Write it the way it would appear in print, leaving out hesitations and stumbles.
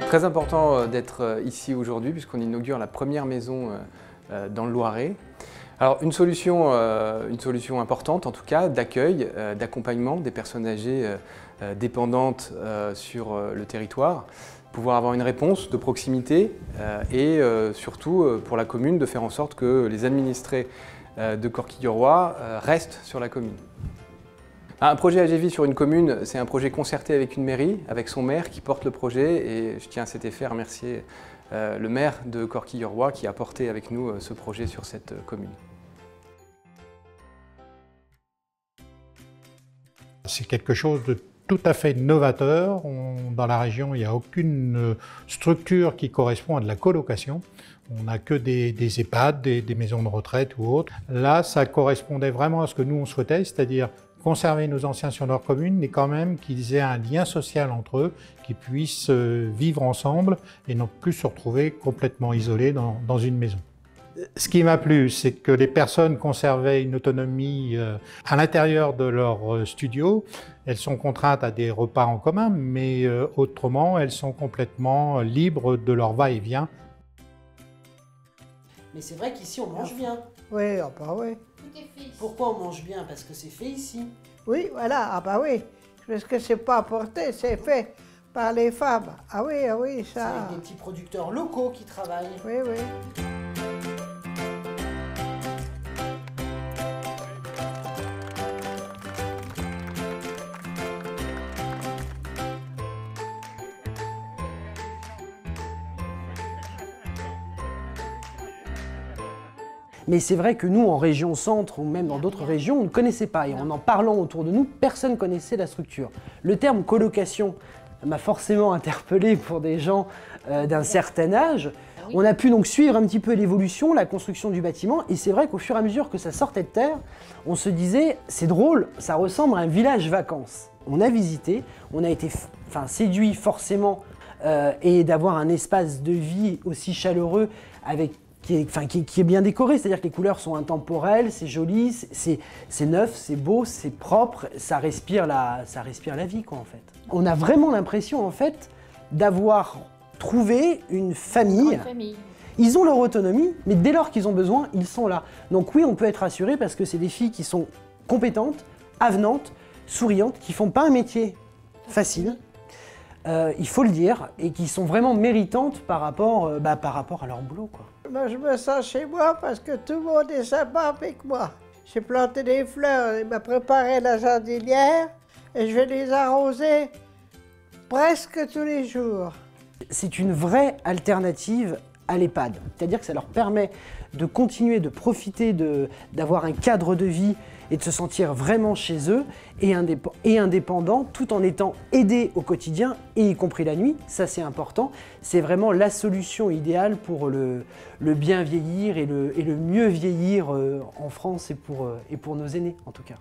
Très important d'être ici aujourd'hui puisqu'on inaugure la première maison dans le Loiret. Alors une solution importante en tout cas d'accueil, d'accompagnement des personnes âgées dépendantes sur le territoire, pouvoir avoir une réponse de proximité et surtout pour la commune de faire en sorte que les administrés de Corquille-du-Roi restent sur la commune. Un projet AGV sur une commune, c'est un projet concerté avec une mairie, avec son maire qui porte le projet et je tiens à cet effet à remercier le maire de Corquille-du-Roi qui a porté avec nous ce projet sur cette commune. C'est quelque chose de tout à fait novateur. Dans la région, il n'y a aucune structure qui correspond à de la colocation. On n'a que des EHPAD, des maisons de retraite ou autres. Là, ça correspondait vraiment à ce que nous on souhaitait, c'est-à-dire conserver nos anciens sur leur commune, mais quand même qu'ils aient un lien social entre eux, qu'ils puissent vivre ensemble et non plus se retrouver complètement isolés dans une maison. Ce qui m'a plu, c'est que les personnes conservaient une autonomie à l'intérieur de leur studio. Elles sont contraintes à des repas en commun, mais autrement, elles sont complètement libres de leur va-et-vient. Mais c'est vrai qu'ici, on mange bien. Oui, ah bah oui. Pourquoi on mange bien? Parce que c'est fait ici. Oui, voilà, ah bah oui. Parce que c'est pas apporté, c'est fait par les femmes. Ah oui, C'est ça. avec des petits producteurs locaux qui travaillent. Oui, oui. Mais c'est vrai que nous, en région centre ou même dans d'autres régions, on ne connaissait pas. Et en en parlant autour de nous, personne ne connaissait la structure. Le terme colocation m'a forcément interpellé pour des gens d'un certain âge. On a pu donc suivre un petit peu l'évolution, la construction du bâtiment. Et c'est vrai qu'au fur et à mesure que ça sortait de terre, on se disait, c'est drôle, ça ressemble à un village vacances. On a visité, on a été séduit forcément et d'avoir un espace de vie aussi chaleureux avec qui est bien décoré, c'est-à-dire que les couleurs sont intemporelles, c'est joli, c'est neuf, c'est beau, c'est propre, ça respire la vie quoi en fait. On a vraiment l'impression en fait d'avoir trouvé une famille. Ils ont leur autonomie, mais dès lors qu'ils ont besoin, ils sont là. Donc oui, on peut être rassuré parce que c'est des filles qui sont compétentes, avenantes, souriantes, qui font pas un métier facile. Il faut le dire, et qui sont vraiment méritantes par rapport à leur boulot, quoi. Moi, je me sens chez moi parce que tout le monde est sympa avec moi. J'ai planté des fleurs, il m'a préparé la jardinière et je vais les arroser presque tous les jours. C'est une vraie alternative à l'EHPAD, c'est-à-dire que ça leur permet de continuer de profiter d'avoir un cadre de vie et de se sentir vraiment chez eux et indépendants tout en étant aidés au quotidien et y compris la nuit, ça c'est important. C'est vraiment la solution idéale pour le bien vieillir et le mieux vieillir en France et pour nos aînés en tout cas.